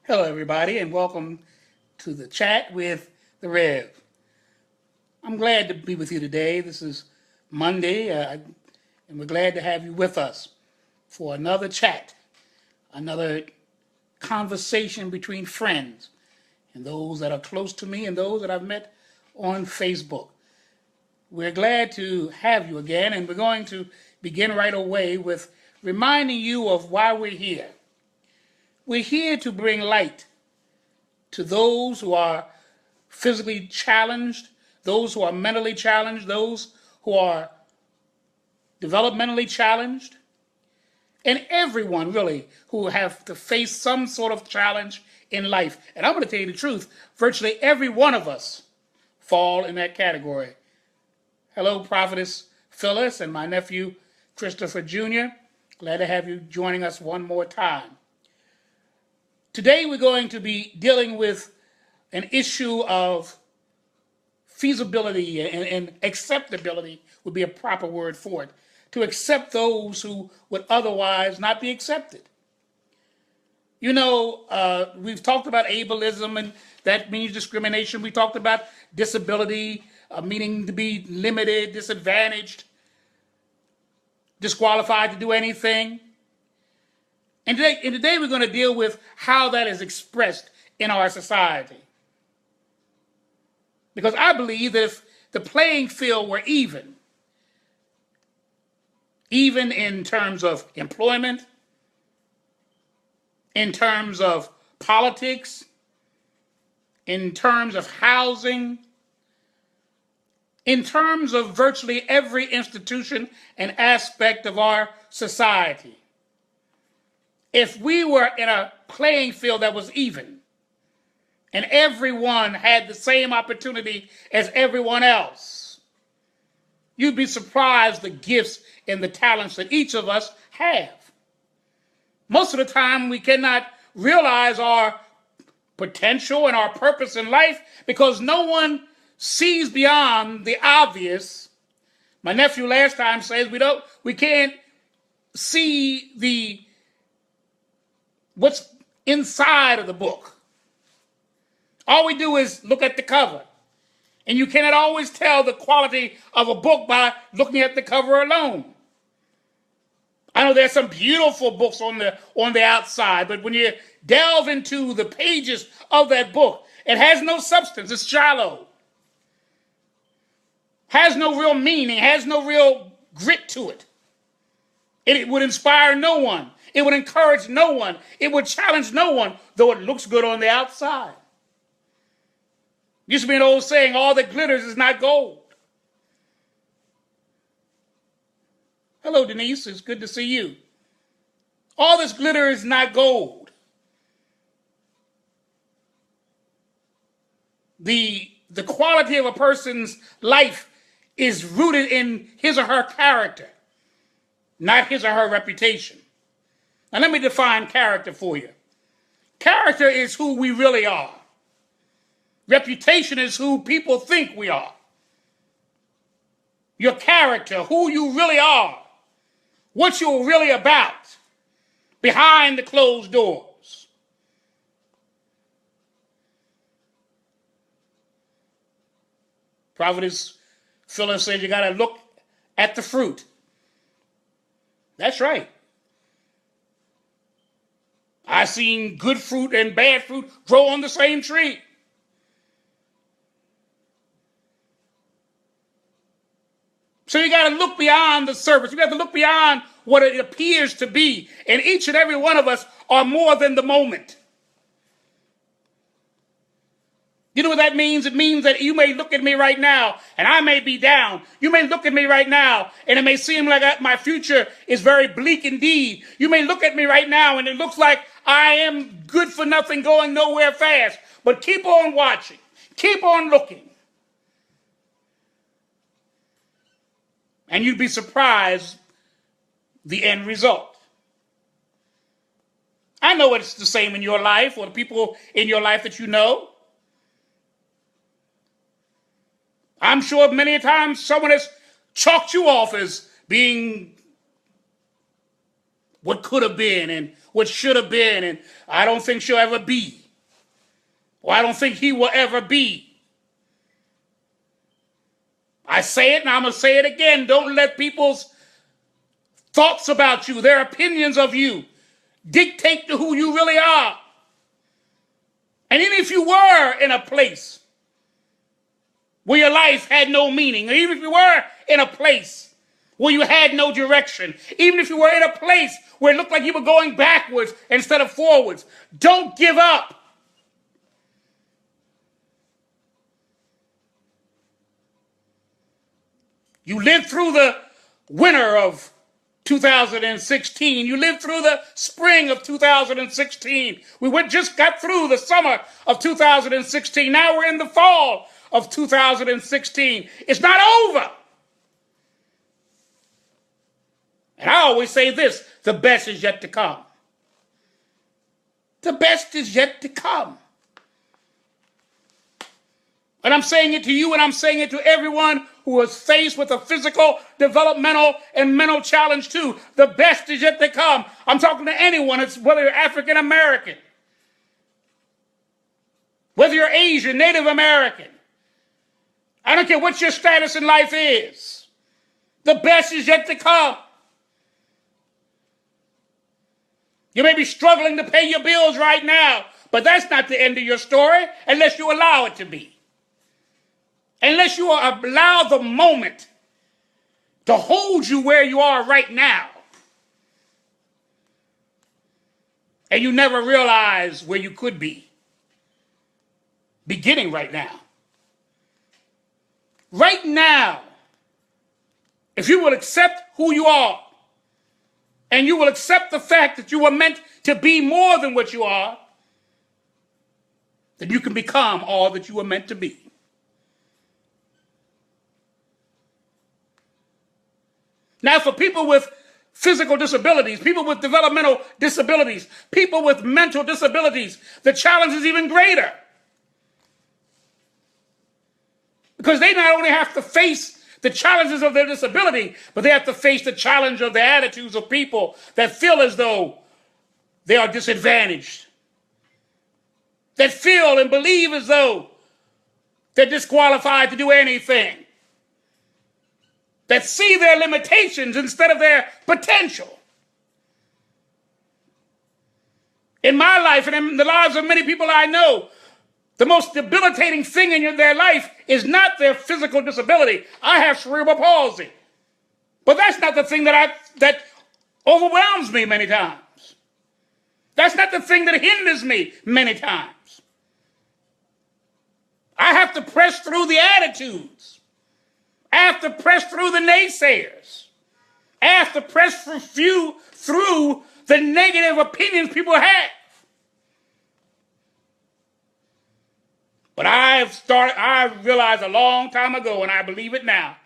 Hello, everybody, and welcome to the chat with the Rev. I'm glad to be with you today. This is Monday, and we're glad to have you with us for another chat, another conversation between friends and those that are close to me and those that I've met on Facebook. We're glad to have you again, and we're going to begin right away with reminding you of why we're here. We're here to bring light to those who are physically challenged, those who are mentally challenged, those who are developmentally challenged, and everyone really who have to face some sort of challenge in life. And I'm going to tell you the truth, virtually every one of us fall in that category. Hello, Prophetess Phyllis and my nephew, Christopher Jr. Glad to have you joining us one more time. Today we're going to be dealing with an issue of feasibility and acceptability would be a proper word for it. To accept those who would otherwise not be accepted. You know, we've talked about ableism, and that means discrimination. We talked about disability, meaning to be limited, disadvantaged, disqualified to do anything. And today we're going to deal with how that is expressed in our society. Because I believe that if the playing field were even in terms of employment, in terms of politics, in terms of housing, in terms of virtually every institution and aspect of our society, if we were in a playing field that was even, and everyone had the same opportunity as everyone else, you'd be surprised the gifts and the talents that each of us have. Most of the time, we cannot realize our potential and our purpose in life because no one sees beyond the obvious. My nephew last time says we can't see what's inside of the book. All we do is look at the cover. And you cannot always tell the quality of a book by looking at the cover alone. I know there's some beautiful books on the outside, but when you delve into the pages of that book, it has no substance. It's shallow. Has no real meaning, has no real grit to it. It would inspire no one. It would encourage no one. It would challenge no one, though it looks good on the outside. Used to be an old saying, all that glitters is not gold. Hello, Denise. It's good to see you. All this glitter is not gold. The quality of a person's life is rooted in his or her character, not his or her reputation. Now, let me define character for you. Character is who we really are. Reputation is who people think we are. Your character, who you really are, what you're really about, behind the closed doors. Prophetess Phyllis said you got to look at the fruit. That's right. I've seen good fruit and bad fruit grow on the same tree. So you got to look beyond the surface. You got to look beyond what it appears to be. And each and every one of us are more than the moment. You know what that means? It means that you may look at me right now and I may be down. You may look at me right now and it may seem like my future is very bleak indeed. You may look at me right now and it looks like I am good for nothing, going nowhere fast. But keep on watching. Keep on looking. And you'd be surprised the end result. I know it's the same in your life or the people in your life that you know. I'm sure many times someone has chalked you off as being what could have been and what should have been, and I don't think she'll ever be, or I don't think he will ever be. I say it and I'm going to say it again. Don't let people's thoughts about you, their opinions of you, dictate to who you really are. And even if you were in a place where your life had no meaning, or even if you were in a place where you had no direction, even if you were in a place where it looked like you were going backwards instead of forwards, don't give up. You lived through the winter of 2016. You lived through the spring of 2016. We just got through the summer of 2016. Now we're in the fall of 2016. It's not over. And I always say this, the best is yet to come. The best is yet to come. And I'm saying it to you, and I'm saying it to everyone who is faced with a physical, developmental, and mental challenge too. The best is yet to come. I'm talking to anyone, whether you're African American, whether you're Asian, Native American. I don't care what your status in life is. The best is yet to come. You may be struggling to pay your bills right now, but that's not the end of your story unless you allow it to be. Unless you allow the moment to hold you where you are right now. And you never realize where you could be. Beginning right now. Right now, if you will accept who you are, and you will accept the fact that you were meant to be more than what you are, then you can become all that you were meant to be. Now, for people with physical disabilities, people with developmental disabilities, people with mental disabilities, the challenge is even greater. Because they not only have to face the challenges of their disability, but they have to face the challenge of the attitudes of people that feel as though they are disadvantaged, that feel and believe as though they're disqualified to do anything, that see their limitations instead of their potential. In my life and in the lives of many people I know, the most debilitating thing in their life is not their physical disability. I have cerebral palsy. But that's not the thing that overwhelms me many times. That's not the thing that hinders me many times. I have to press through the attitudes. I have to press through the naysayers. I have to press through the negative opinions people have. But I realized a long time ago, and I believe it now,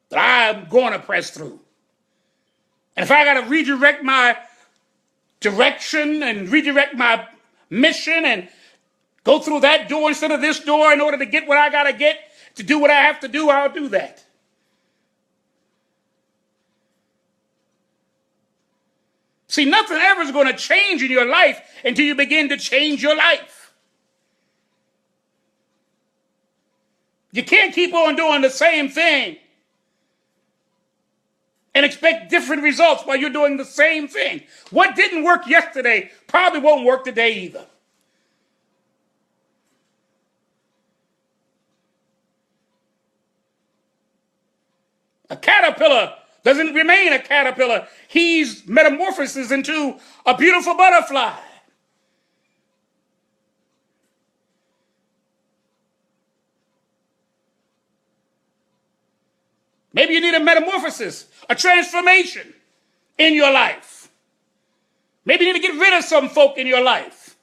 that I'm going to press through. And if I got to redirect my direction and redirect my mission and go through that door instead of this door in order to get what I got to get, to do what I have to do, I'll do that. See, nothing ever is going to change in your life until you begin to change your life. You can't keep on doing the same thing and expect different results while you're doing the same thing. What didn't work yesterday probably won't work today either. A caterpillar doesn't remain a caterpillar. He's metamorphoses into a beautiful butterfly. Maybe you need a metamorphosis, a transformation in your life. Maybe you need to get rid of some folk in your life.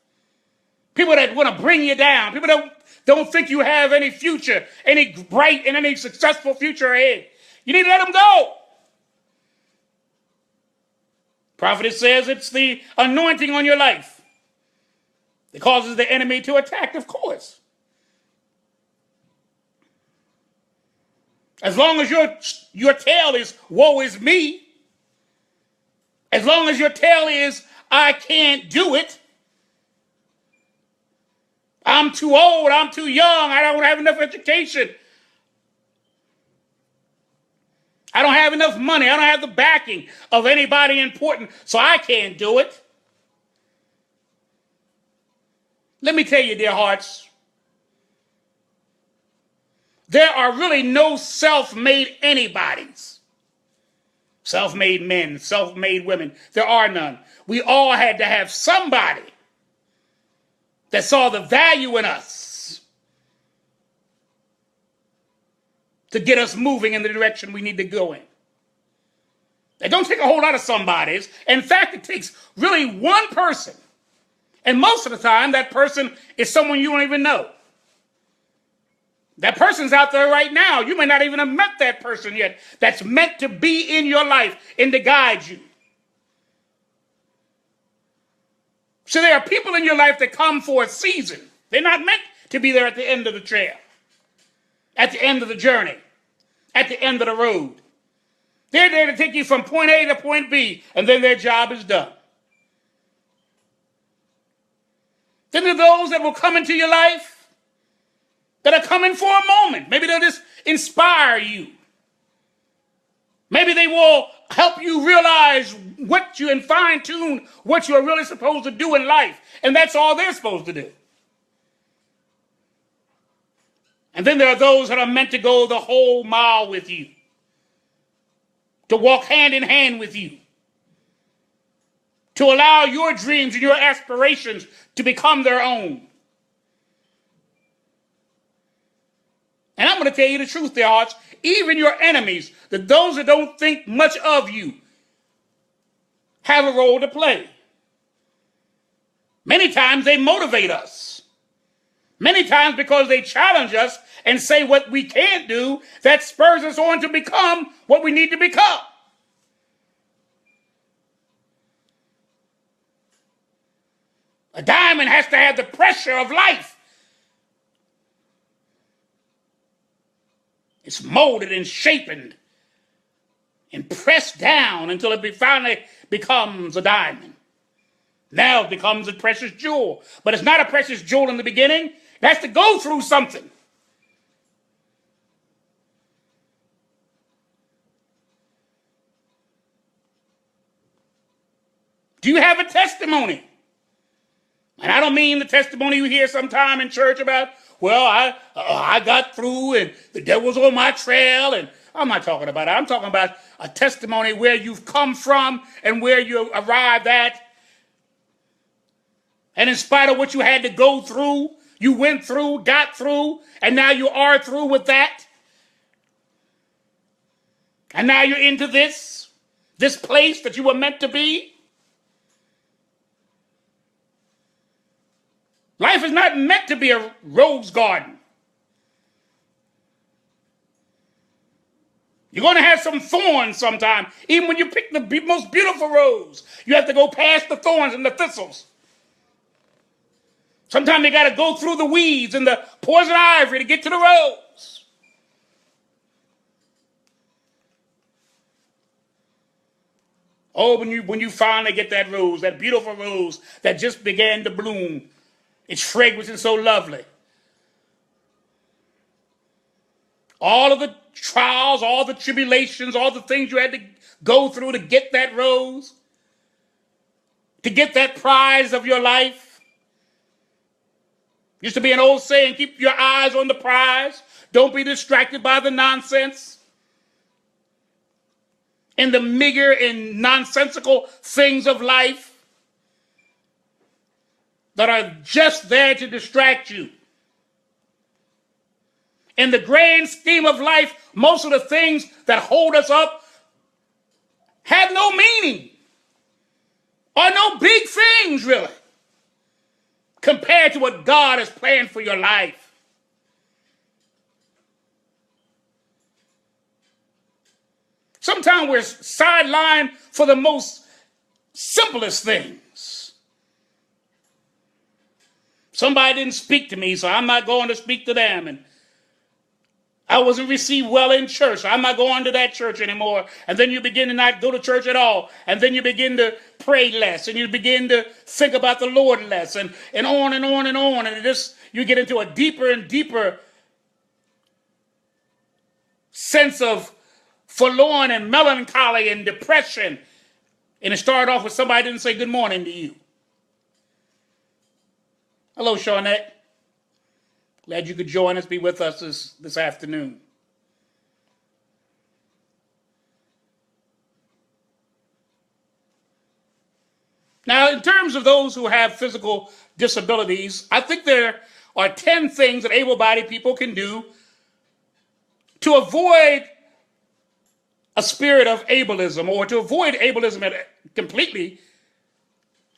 People that want to bring you down. People that don't think you have any future, any bright and any successful future ahead. You need to let them go. Prophet says it's the anointing on your life that causes the enemy to attack, of course. As long as your tale is woe is me, as long as your tale is I can't do it, I'm too old, I'm too young, I don't have enough education, I don't have enough money, I don't have the backing of anybody important, so I can't do it. Let me tell you, dear hearts, there are really no self-made anybodies. Self-made men, self-made women. There are none. We all had to have somebody that saw the value in us to get us moving in the direction we need to go in. It don't take a whole lot of somebodies. In fact, it takes really one person. And most of the time, that person is someone you don't even know. That person's out there right now. You may not even have met that person yet. That's meant to be in your life and to guide you. So there are people in your life that come for a season. They're not meant to be there at the end of the trail, at the end of the journey, at the end of the road. They're there to take you from point A to point B, and then their job is done. Then there are those that will come into your life that are coming for a moment. Maybe they'll just inspire you. Maybe they will help you realize what you and fine-tune what you're really supposed to do in life. And that's all they're supposed to do. And then there are those that are meant to go the whole mile with you, to walk hand in hand with you, to allow your dreams and your aspirations to become their own. And I'm going to tell you the truth, dear hearts, even your enemies, those that don't think much of you, have a role to play. Many times they motivate us. Many times because they challenge us and say what we can't do, that spurs us on to become what we need to become. A diamond has to have the pressure of life. It's molded and shapen and pressed down until it finally becomes a diamond. Now it becomes a precious jewel. But it's not a precious jewel in the beginning. It has to go through something. Do you have a testimony? And I don't mean the testimony you hear sometime in church about, well, I got through and the devil's on my trail. And I'm not talking about that. I'm talking about a testimony where you've come from and where you arrived at. And in spite of what you had to go through, you went through, got through, and now you are through with that. And now you're into this place that you were meant to be. Life is not meant to be a rose garden. You're going to have some thorns sometime. Even when you pick the most beautiful rose, you have to go past the thorns and the thistles. Sometimes you got to go through the weeds and the poison ivy to get to the rose. Oh, when you finally get that rose, that beautiful rose that just began to bloom, its fragrance is so lovely. All of the trials, all the tribulations, all the things you had to go through to get that rose, to get that prize of your life. Used to be an old saying, keep your eyes on the prize. Don't be distracted by the nonsense and the meager and nonsensical things of life that are just there to distract you. In the grand scheme of life, most of the things that hold us up have no meaning, are no big things, really, compared to what God has planned for your life. Sometimes we're sidelined for the most simplest things. Somebody didn't speak to me, so I'm not going to speak to them. And I wasn't received well in church. I'm not going to that church anymore. And then you begin to not go to church at all. And then you begin to pray less. And you begin to think about the Lord less. And on and on and on. And you get into a deeper and deeper sense of forlorn and melancholy and depression. And it started off with somebody didn't say good morning to you. Hello, Shawnette. Glad you could join us, be with us this afternoon. Now, in terms of those who have physical disabilities, I think there are 10 things that able-bodied people can do to avoid a spirit of ableism, or to avoid ableism completely,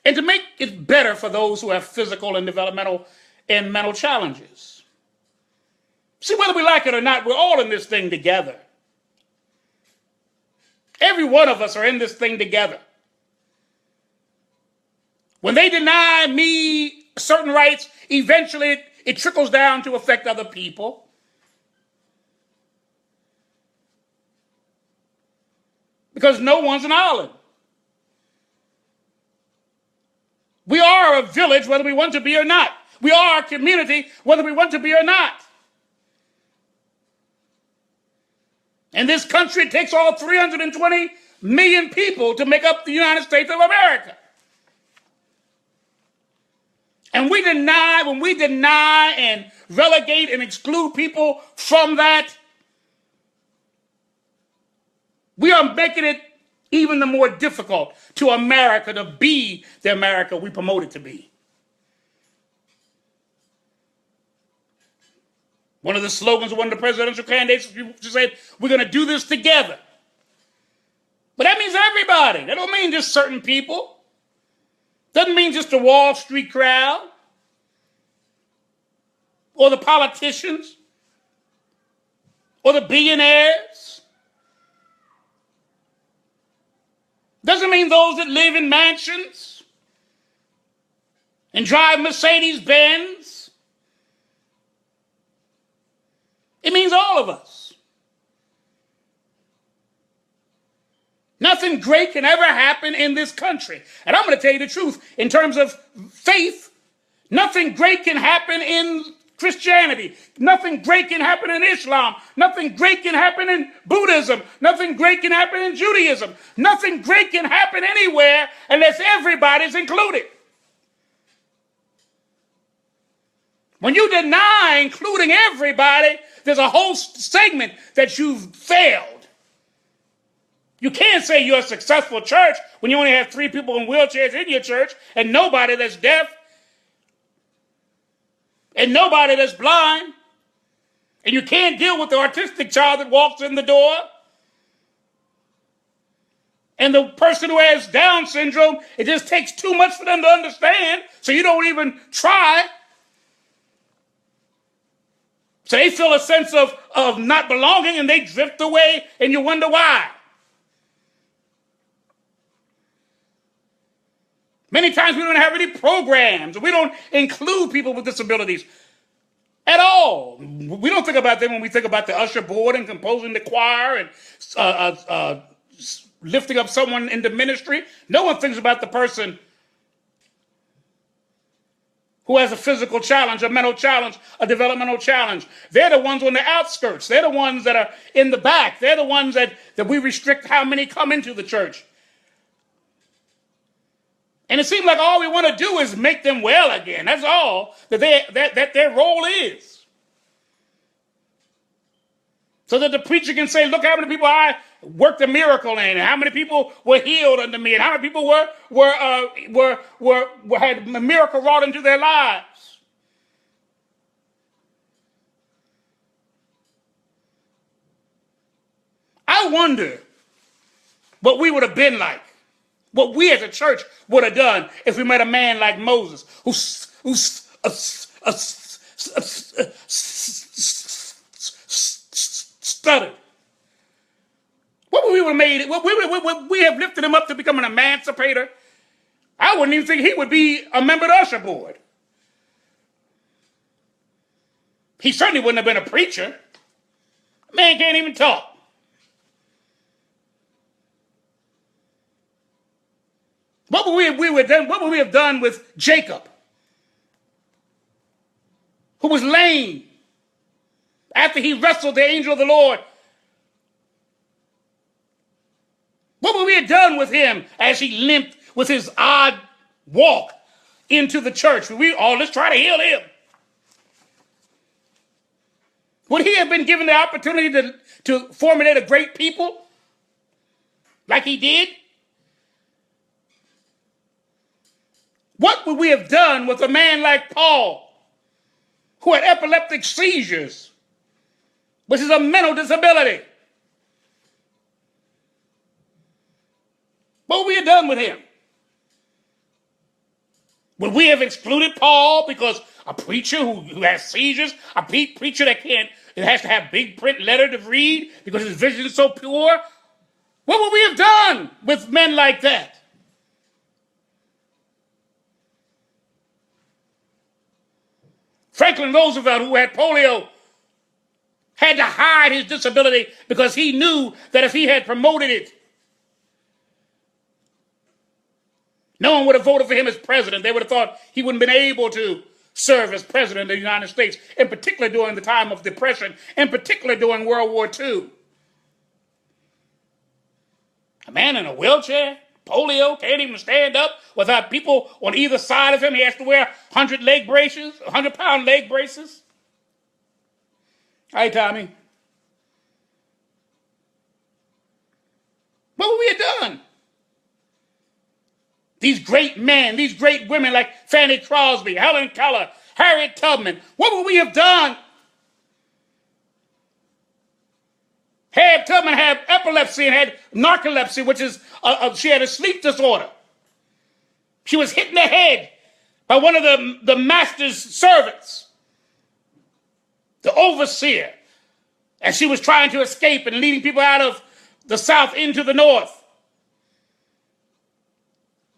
and to make it better for those who have physical and developmental and mental challenges. See, whether we like it or not, we're all in this thing together. Every one of us are in this thing together. When they deny me certain rights, eventually it trickles down to affect other people. Because no one's an island. We are a village whether we want to be or not. We are a community whether we want to be or not. In this country, it takes all 320 million people to make up the United States of America. And when we deny and relegate and exclude people from that, we are making it even the more difficult to America to be the America we promote it to be. One of the slogans of one of the presidential candidates said, we're going to do this together. But that means everybody. That don't mean just certain people. Doesn't mean just the Wall Street crowd or the politicians or the billionaires. Doesn't mean those that live in mansions and drive Mercedes-Benz. It means all of us. Nothing great can ever happen in this country. And I'm going to tell you the truth. In terms of faith, nothing great can happen in Christianity. Nothing great can happen in Islam. Nothing great can happen in Buddhism. Nothing great can happen in Judaism. Nothing great can happen anywhere unless everybody's included. When you deny including everybody, there's a whole segment that you've failed. You can't say you're a successful church when you only have 3 people in wheelchairs in your church and nobody that's deaf and nobody that's blind. And you can't deal with the autistic child that walks in the door and the person who has Down syndrome. It just takes too much for them to understand, so you don't even try. So they feel a sense of not belonging and they drift away and you wonder why. Many times we don't have any programs. We don't include people with disabilities at all. We don't think about them when we think about the usher board and composing the choir and lifting up someone into ministry. No one thinks about the person who has a physical challenge, a mental challenge, a developmental challenge. They're the ones on the outskirts. They're the ones that are in the back. They're the ones that we restrict how many come into the church. And it seems like all we want to do is make them well again. That's all that their role is. So that the preacher can say, look how many people I worked a miracle in, and how many people were healed under me, and how many people had a miracle wrought into their lives. I wonder what we would have been like, what we as a church would have done if we met a man like Moses, who stuttered. What would we have made? Would we have lifted him up to become an emancipator? I wouldn't even think he would be a member of the usher board. He certainly wouldn't have been a preacher. Man can't even talk. What would we have done with Jacob, who was lame after he wrestled the angel of the Lord? What would we have done with him as he limped with his odd walk into the church? Let's try to heal him. Would he have been given the opportunity to formulate a great people like he did? What would we have done with a man like Paul, who had epileptic seizures, which is a mental disability? What would we have done with him? Would we have excluded Paul because a preacher who has seizures, a preacher it has to have big print letter to read because his vision is so pure? What would we have done with men like that? Franklin Roosevelt, who had polio, had to hide his disability because he knew that if he had promoted it, no one would have voted for him as president. They would have thought he wouldn't have been able to serve as president of the United States, in particular during the time of Depression, in particular during World War II. A man in a wheelchair, polio, can't even stand up without people on either side of him. He has to wear 100-pound leg braces. Hi, Tommy. What would we have done? These great men, these great women like Fanny Crosby, Helen Keller, Harriet Tubman, what would we have done? Harriet Tubman had epilepsy and had narcolepsy, which is, she had a sleep disorder. She was hit in the head by one of the master's servants, the overseer, as she was trying to escape and leading people out of the South into the North.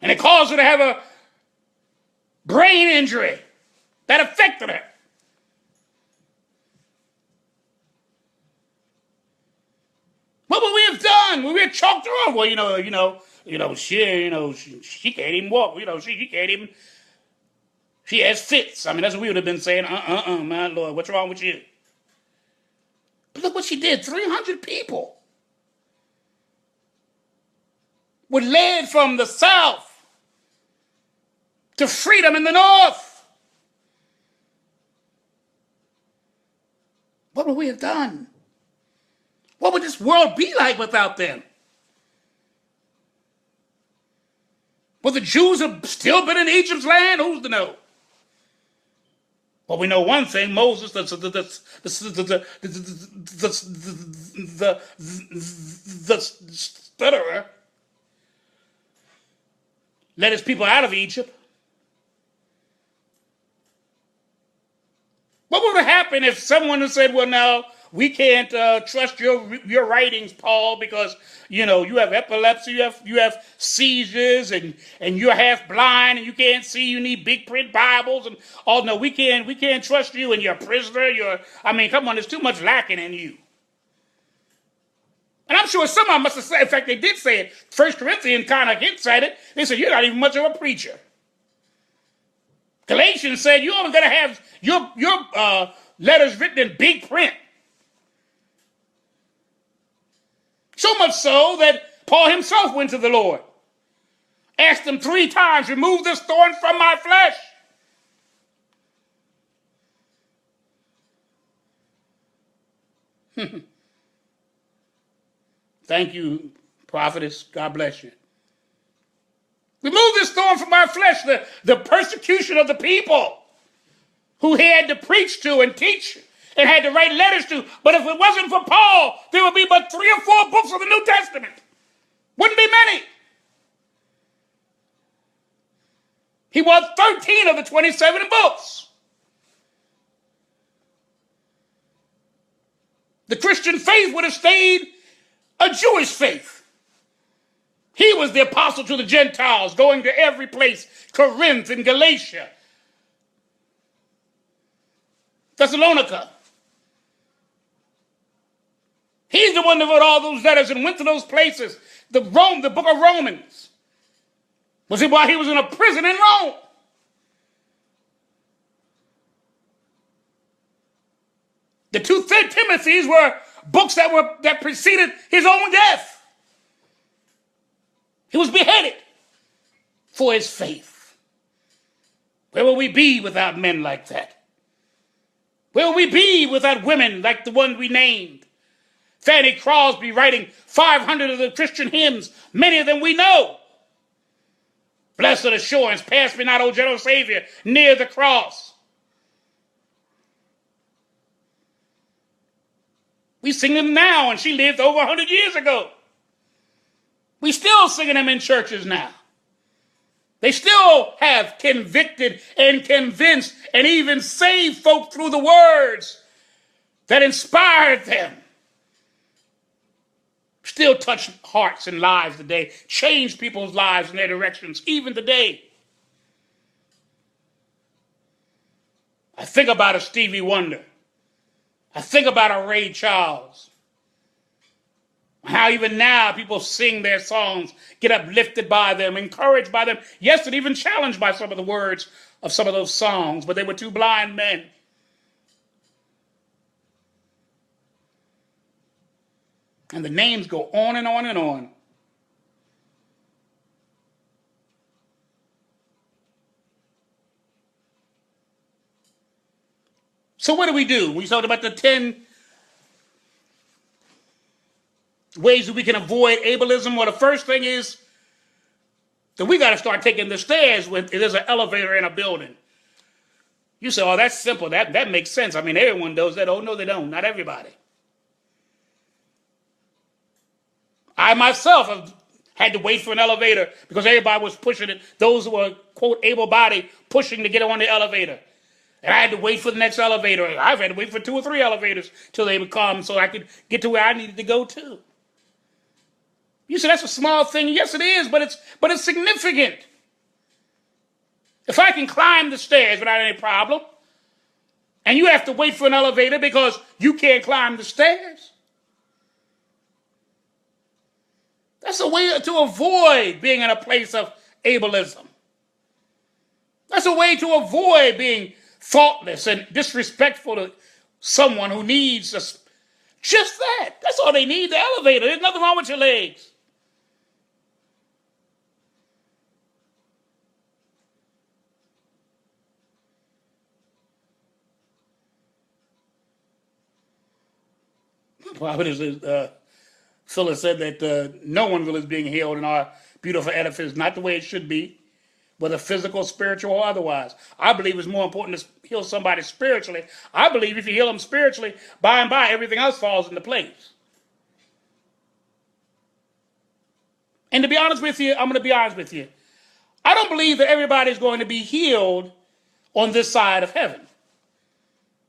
And it caused her to have a brain injury that affected her. What would we have done? Would we have chalked her off? Well, she can't even walk. She can't even. She has fits. I mean, that's what we would have been saying. My Lord, what's wrong with you? But look what she did. 300 people were led from the South to freedom in the North. What would we have done? What would this world be like without them? Would the Jews have still been in Egypt's land? Who's to know? Well, we know one thing. Moses, the stutterer, led his people out of Egypt. What would have happened if someone had said, well, no, we can't trust your writings, Paul, because, you have epilepsy, you have seizures, and you're half blind, and you can't see, you need big print Bibles, and, oh, no, we can't trust you, and you're a prisoner, come on, there's too much lacking in you. And I'm sure some of them must have said, in fact, they did say it. 1 Corinthians kind of hints at it. They said, you're not even much of a preacher. Galatians said, you're only going to have your letters written in big print. So much so that Paul himself went to the Lord. Asked him 3 times, remove this thorn from my flesh. Thank you, prophetess. God bless you. Remove this thorn from our flesh, the persecution of the people who he had to preach to and teach and had to write letters to. But if it wasn't for Paul, there would be but 3 or 4 books of the New Testament. Wouldn't be many. He wrote 13 of the 27 books. The Christian faith would have stayed a Jewish faith. He was the apostle to the Gentiles, going to every place, Corinth and Galatia, Thessalonica. He's the one that wrote all those letters and went to those places. The book of Romans was it while he was in a prison in Rome. The two Timothys were books that preceded his own death. He was beheaded for his faith. Where will we be without men like that? Where will we be without women like the one we named? Fanny Crosby writing 500 of the Christian hymns, many of them we know. Blessed assurance, pass me not, O gentle Savior, near the cross. We sing them now, and she lived over 100 years ago. We still singing them in churches now. They still have convicted and convinced and even saved folk through the words that inspired them. Still touch hearts and lives today, change people's lives and their directions, even today. I think about a Stevie Wonder. I think about a Ray Charles. How even now people sing their songs, get uplifted by them, encouraged by them. Yes, and even challenged by some of the words of some of those songs, but they were two blind men. And the names go on and on and on. So what do? We talked about the 10 ways that we can avoid ableism. Well, the first thing is that we got to start taking the stairs when there's an elevator in a building. You say, oh, that's simple. That makes sense. I mean, everyone does that. Oh, no, they don't. Not everybody. I myself have had to wait for an elevator because everybody was pushing it. Those who were, quote, able-bodied, pushing to get on the elevator. And I had to wait for the next elevator. I've had to wait for 2 or 3 elevators till they would come so I could get to where I needed to go to. You say that's a small thing. Yes, it is, but it's significant. If I can climb the stairs without any problem, and you have to wait for an elevator because you can't climb the stairs, that's a way to avoid being in a place of ableism. That's a way to avoid being thoughtless and disrespectful to someone who needs just that. That's all they need, the elevator. There's nothing wrong with your legs. Phyllis said that no one really is being healed in our beautiful edifice, not the way it should be, whether physical, spiritual, or otherwise. I believe it's more important to heal somebody spiritually. I believe if you heal them spiritually, by and by, everything else falls into place. And to be honest with you, I'm going to be honest with you. I don't believe that everybody's going to be healed on this side of heaven.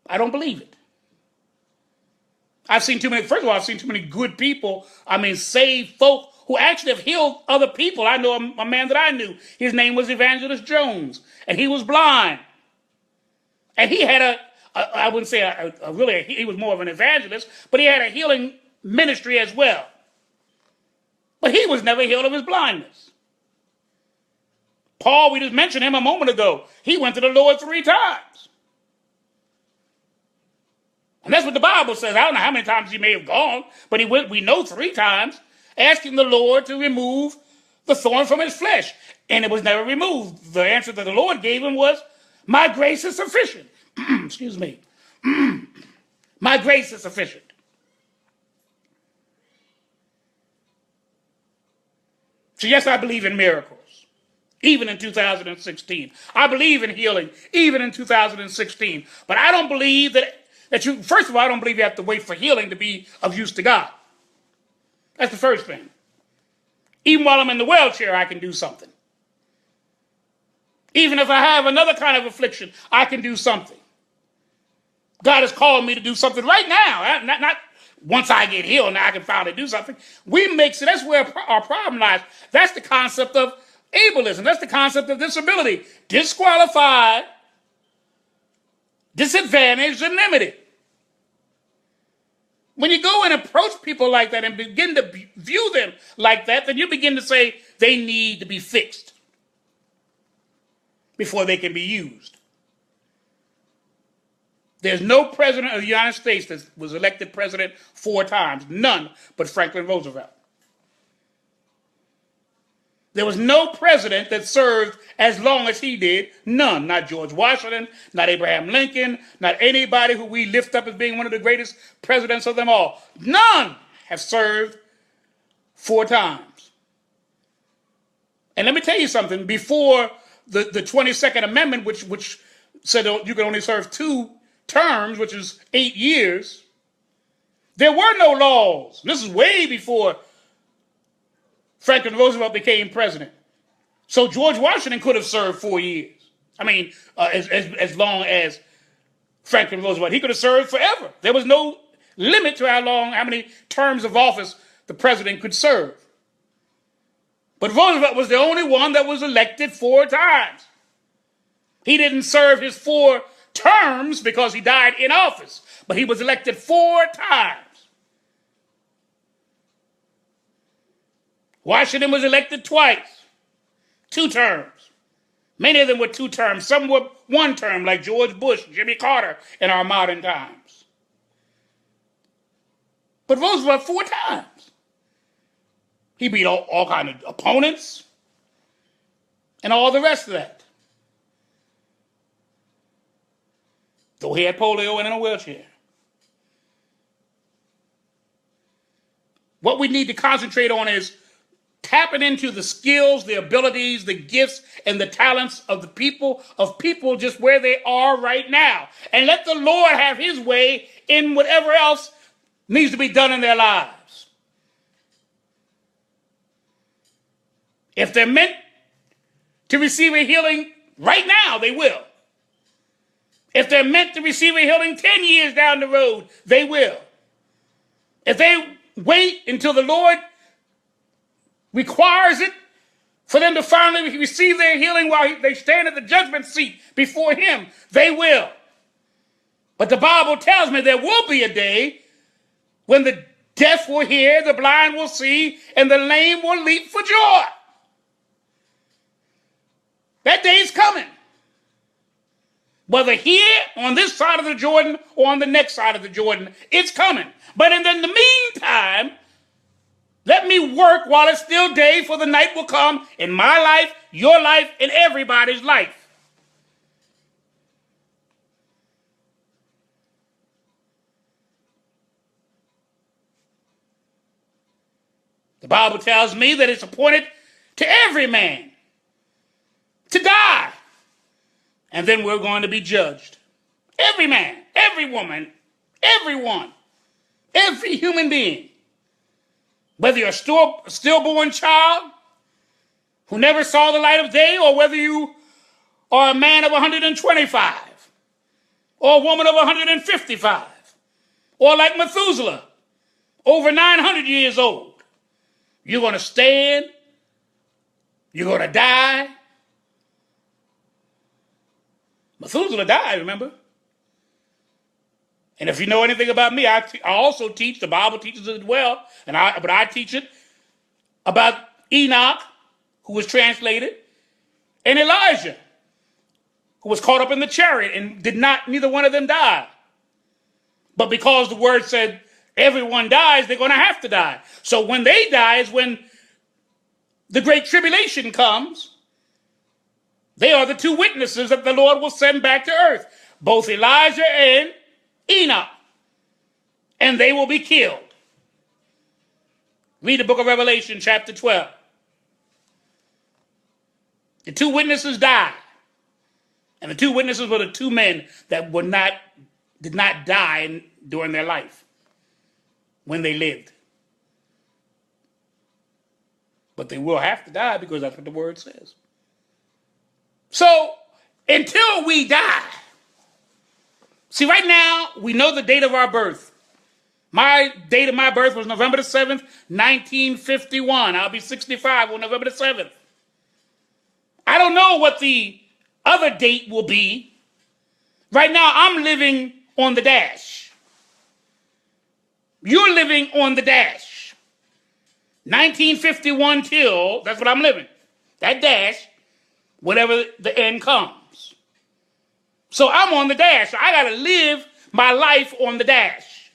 I don't believe it. First of all, I've seen too many good people, saved folk who actually have healed other people. I know a man that I knew. His name was Evangelist Jones, and he was blind. And he had I wouldn't say he was more of an evangelist, but he had a healing ministry as well. But he was never healed of his blindness. Paul, we just mentioned him a moment ago. He went to the Lord 3 times. And that's what the Bible says. I don't know how many times he may have gone, but he went, we know 3 times, asking the Lord to remove the thorn from his flesh. And it was never removed. The answer that the Lord gave him was, my grace is sufficient. Excuse me. My grace is sufficient. So yes, I believe in miracles, even in 2016. I believe in healing, even in 2016. But I don't believe first of all, I don't believe you have to wait for healing to be of use to God. That's the first thing. Even while I'm in the wheelchair, I can do something. Even if I have another kind of affliction, I can do something. God has called me to do something right now. Not once I get healed, now I can finally do something. That's where our problem lies. That's the concept of ableism. That's the concept of disability. Disqualified, disadvantaged, and limited. When you go and approach people like that and begin to view them like that, then you begin to say they need to be fixed before they can be used. There's no president of the United States that was elected president 4 times. None but Franklin Roosevelt. There was no president that served as long as he did. None. Not George Washington, not Abraham Lincoln, not anybody who we lift up as being one of the greatest presidents of them all. None have served 4 times. And let me tell you something. Before the 22nd Amendment, which said you could only serve 2 terms, which is 8 years, there were no laws. This is way before Franklin Roosevelt became president. So George Washington could have served 4 years. I mean, as long as Franklin Roosevelt. He could have served forever. There was no limit to how many terms of office the president could serve. But Roosevelt was the only one that was elected 4 times. He didn't serve his 4 terms because he died in office, but he was elected 4 times. Washington was elected twice, 2 terms. Many of them were 2 terms. Some were 1 term, like George Bush, Jimmy Carter in our modern times. But Roosevelt 4 times. He beat all kinds of opponents and all the rest of that. Though he had polio and in a wheelchair. What we need to concentrate on is tapping into the skills, the abilities, the gifts, and the talents of the people just where they are right now. And let the Lord have his way in whatever else needs to be done in their lives. If they're meant to receive a healing right now, they will. If they're meant to receive a healing 10 years down the road, they will. If they wait until the Lord requires it for them to finally receive their healing while they stand at the judgment seat before him, they will. But the Bible tells me there will be a day when the deaf will hear, the blind will see, and the lame will leap for joy. That day is coming. Whether here, on this side of the Jordan, or on the next side of the Jordan, it's coming. But in the meantime, let me work while it's still day, for the night will come in my life, your life, and everybody's life. The Bible tells me that it's appointed to every man to die. And then we're going to be judged. Every man, every woman, everyone, every human being. Whether you're a stillborn child who never saw the light of day, or whether you are a man of 125, or a woman of 155, or like Methuselah, over 900 years old, you're going to stand, you're going to die. Methuselah died, remember? And if you know anything about me, I also teach, the Bible teaches it as well, but I teach it about Enoch, who was translated, and Elijah, who was caught up in the chariot and neither one of them died. But because the word said everyone dies, they're going to have to die. So when they die is when the great tribulation comes. They are the 2 witnesses that the Lord will send back to earth, both Elijah and Enoch, and they will be killed. Read the book of Revelation, chapter 12. The 2 witnesses died, and the 2 witnesses were the 2 men that did not die during their life when they lived. But they will have to die because that's what the word says. So, until we die, see, right now, we know the date of our birth. My date of my birth was November the 7th, 1951. I'll be 65 on November the 7th. I don't know what the other date will be. Right now, I'm living on the dash. You're living on the dash. 1951 till, that's what I'm living. That dash, whenever the end comes. So I'm on the dash. I got to live my life on the dash.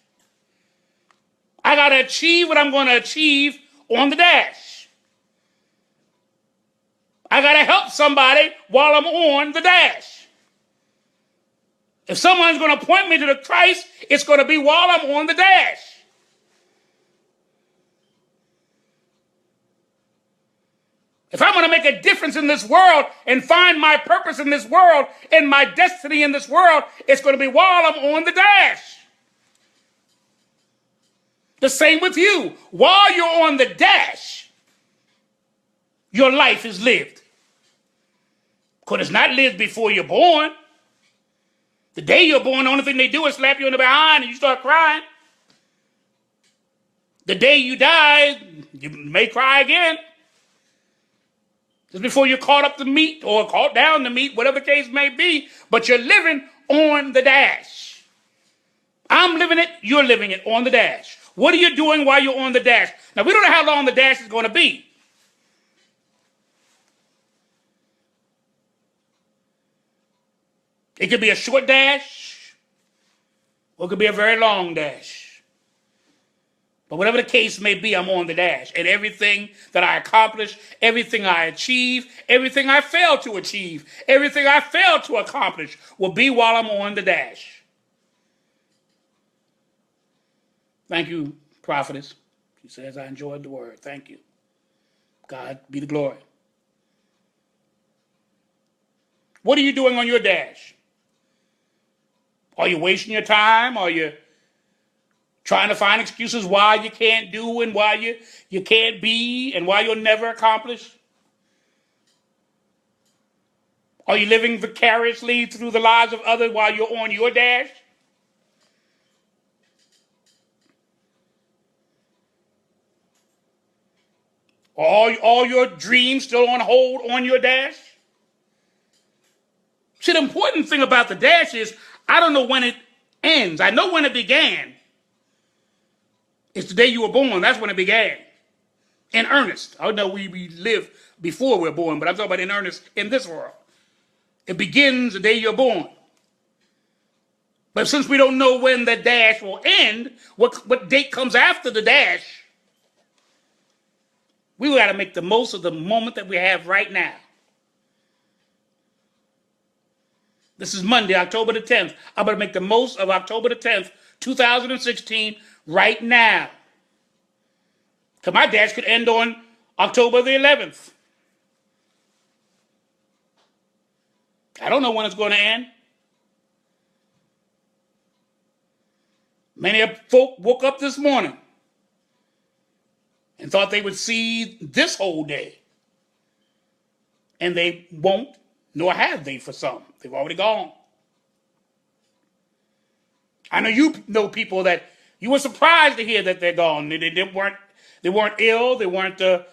I got to achieve what I'm going to achieve on the dash. I got to help somebody while I'm on the dash. If someone's going to point me to the Christ, it's going to be while I'm on the dash. If I'm going to make a difference in this world and find my purpose in this world and my destiny in this world, it's going to be while I'm on the dash. The same with you. While you're on the dash, your life is lived. Because it's not lived before you're born. The day you're born, the only thing they do is slap you in the behind and you start crying. The day you die, you may cry again. Just before you're caught up to meat or caught down to meat, whatever the case may be, but you're living on the dash. I'm living it, you're living it on the dash. What are you doing while you're on the dash? Now, we don't know how long the dash is going to be. It could be a short dash, or it could be a very long dash. But whatever the case may be, I'm on the dash. And everything that I accomplish, everything I achieve, everything I fail to achieve, everything I fail to accomplish will be while I'm on the dash. Thank you, prophetess. She says, I enjoyed the word. Thank you. God be the glory. What are you doing on your dash? Are you wasting your time? Are you trying to find excuses why you can't do and why you can't be and why you'll never accomplish? Are you living vicariously through the lives of others while you're on your dash? Are all your dreams still on hold on your dash? See, the important thing about the dash is I don't know when it ends. I know when it began. It's the day you were born. That's when it began. In earnest. I know we live before we're born, but I'm talking about in earnest in this world. It begins the day you're born. But since we don't know when the dash will end, what date comes after the dash, we got to make the most of the moment that we have right now. This is Monday, October the 10th. I'm going to make the most of October the 10th, 2016, right now. Because my dash could end on October the 11th. I don't know when it's going to end. Many folk woke up this morning and thought they would see this whole day. And they won't, nor have they for some. They've already gone. I know you know people that you were surprised to hear that they're gone. They weren't ill. They weren't. There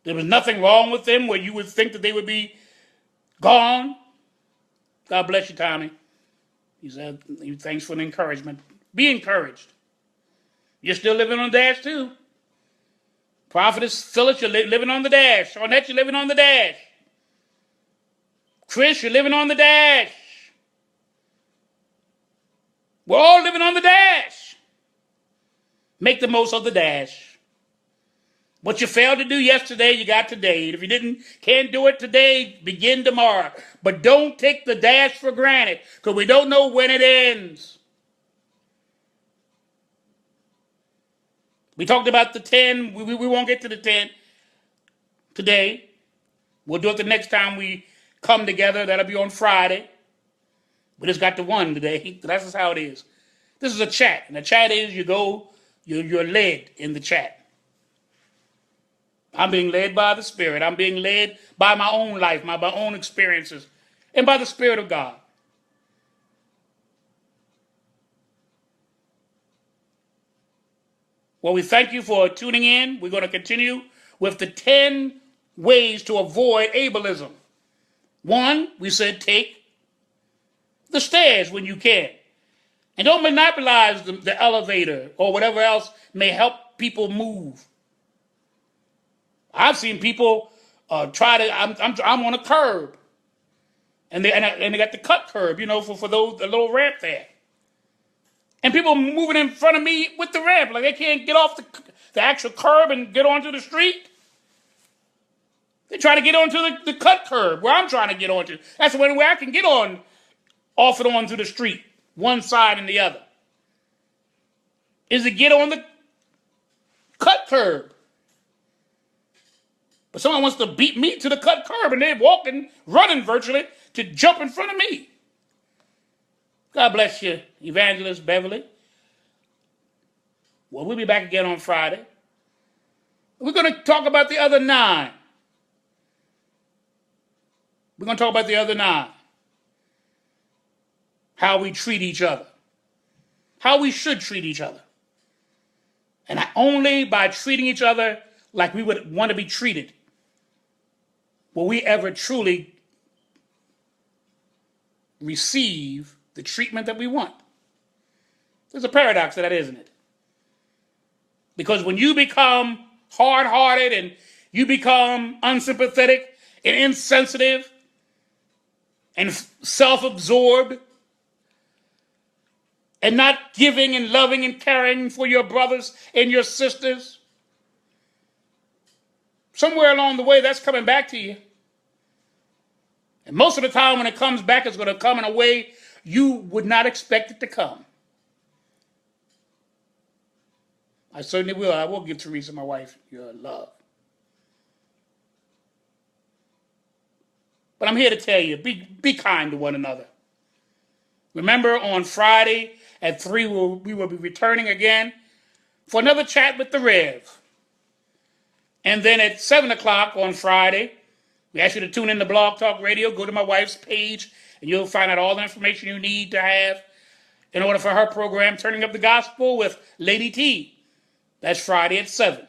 was nothing wrong with them where you would think that they would be gone. God bless you, Tommy. He said, thanks for the encouragement. Be encouraged. You're still living on the dash too. Prophetess Phyllis, you're living on the dash. Ornette, you're living on the dash. Chris, you're living on the dash. We're all living on the dash. Make the most of the dash. What you failed to do yesterday, you got today. If you can't do it today, begin tomorrow. But don't take the dash for granted, because we don't know when it ends. We talked about the 10. We won't get to the 10 today. We'll do it the next time we come together. That'll be on Friday. We just got the 1 today. That's just how it is. This is a chat. And the chat is you're led in the chat. I'm being led by the Spirit. I'm being led by my own life, my own experiences, and by the Spirit of God. Well, we thank you for tuning in. We're going to continue with the 10 ways to avoid ableism. 1, we said take the stairs when you can. And don't monopolize the elevator or whatever else may help people move. I've seen people try to. I'm on a curb, and they got the cut curb, for those the little ramp there, and people moving in front of me with the ramp, like they can't get off the actual curb and get onto the street. They try to get onto the cut curb where I'm trying to get onto. That's the only way I can get off and onto the street, one side and the other, is to get on the cut curb. But someone wants to beat me to the cut curb, and they're walking, running virtually to jump in front of me. God bless you, Evangelist Beverly. Well, we'll be back again on Friday. We're going to talk about the other 9. We're going to talk about the other 9. How we treat each other. How we should treat each other. And only by treating each other like we would want to be treated will we ever truly receive the treatment that we want. There's a paradox to that, isn't it? Because when you become hard-hearted and you become unsympathetic and insensitive and self-absorbed and not giving and loving and caring for your brothers and your sisters, somewhere along the way that's coming back to you. And most of the time when it comes back, it's going to come in a way you would not expect it to come. I certainly will. I will give Teresa, my wife, your love. But I'm here to tell you, be kind to one another. Remember, on Friday at 3, we will be returning again for another chat with the Rev. And then at 7 o'clock on Friday, we ask you to tune in to Blog Talk Radio. Go to my wife's page, and you'll find out all the information you need to have in order for her program, Turning Up the Gospel with Lady T. That's Friday at 7.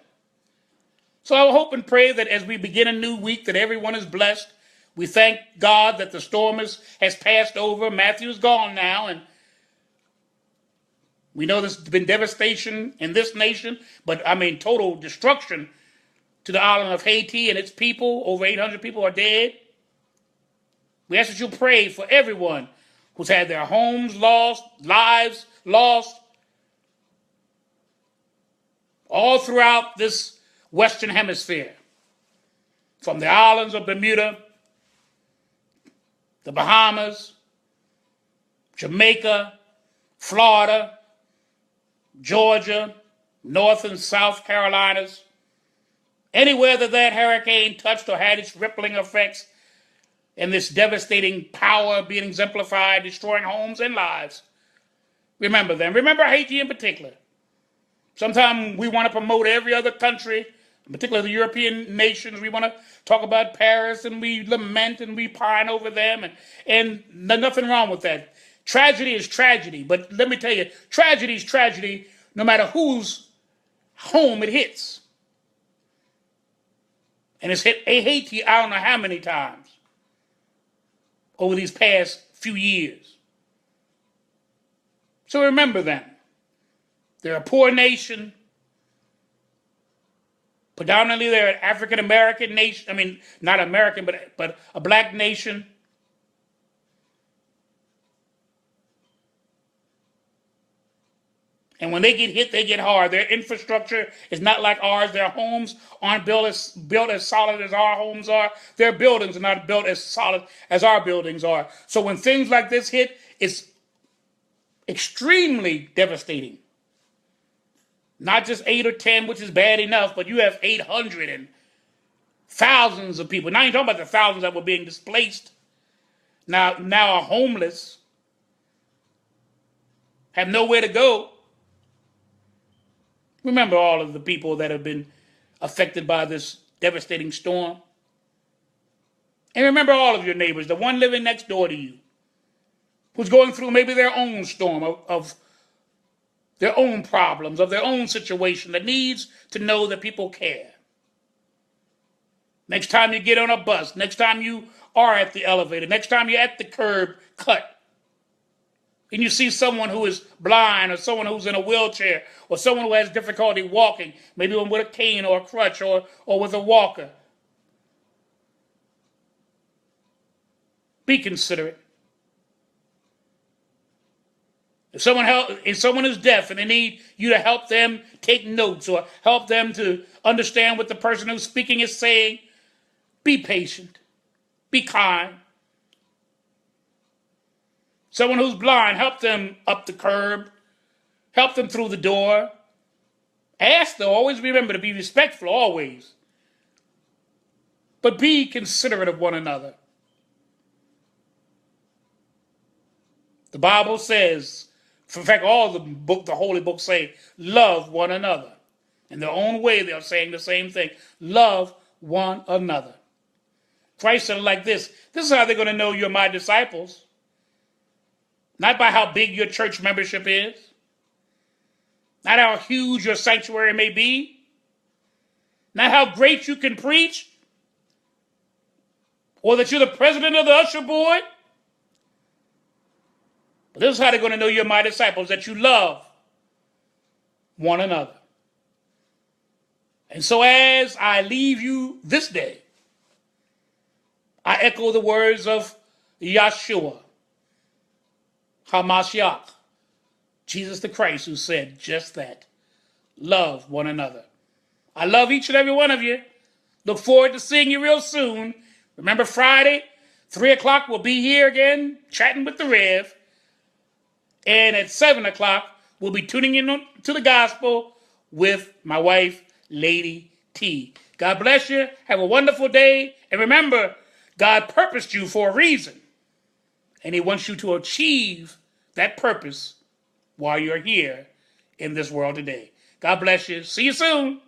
So I hope and pray that as we begin a new week, that everyone is blessed. We thank God that the storm has passed over. Matthew's gone now, and we know there's been devastation in this nation, but total destruction to the island of Haiti and its people. Over 800 people are dead. We ask that you pray for everyone who's had their homes lost, lives lost, all throughout this Western Hemisphere, from the islands of Bermuda, the Bahamas, Jamaica, Florida, Georgia, North and South Carolinas, anywhere that hurricane touched or had its rippling effects and this devastating power being exemplified, destroying homes and lives. Remember them. Remember Haiti in particular. Sometimes we want to promote every other country, particularly the European nations. We want to talk about Paris, and we lament and we pine over them, and nothing wrong with that. Tragedy is tragedy, but let me tell you, tragedy is tragedy no matter whose home it hits. And it's hit Haiti I don't know how many times over these past few years. So remember them. They're a poor nation. Predominantly, they're an African-American nation. Not American, but a black nation. And when they get hit, they get hard. Their infrastructure is not like ours. Their homes aren't built as solid as our homes are. Their buildings are not built as solid as our buildings are. So when things like this hit, it's extremely devastating. Not just 8 or 10, which is bad enough, but you have 800 and thousands of people. Now you're talking about the thousands that were being displaced. Now are homeless, have nowhere to go. Remember all of the people that have been affected by this devastating storm. And remember all of your neighbors, the one living next door to you, who's going through maybe their own storm of their own problems, of their own situation, that needs to know that people care. Next time you get on a bus, next time you are at the elevator, next time you're at the curb cut, and you see someone who is blind or someone who's in a wheelchair or someone who has difficulty walking, maybe with a cane or a crutch or with a walker, be considerate. If someone is deaf and they need you to help them take notes or help them to understand what the person who's speaking is saying, be patient, be kind. Someone who's blind, help them up the curb, help them through the door. Ask them, always remember to be respectful, always. But be considerate of one another. The Bible says, in fact, all the holy books say, love one another. In their own way, they're saying the same thing. Love one another. Christ said it like this. This is how they're going to know you're my disciples. Not by how big your church membership is. Not how huge your sanctuary may be. Not how great you can preach. Or that you're the president of the usher board. But this is how they're going to know you're my disciples, that you love one another. And so as I leave you this day, I echo the words of Yeshua, HaMashiach, Jesus the Christ, who said just that. Love one another. I love each and every one of you. Look forward to seeing you real soon. Remember Friday, 3 o'clock, we'll be here again, chatting with the Rev. And at 7 o'clock, we'll be tuning in to the gospel with my wife, Lady T. God bless you. Have a wonderful day. And remember, God purposed you for a reason. And he wants you to achieve that purpose while you're here in this world today. God bless you. See you soon.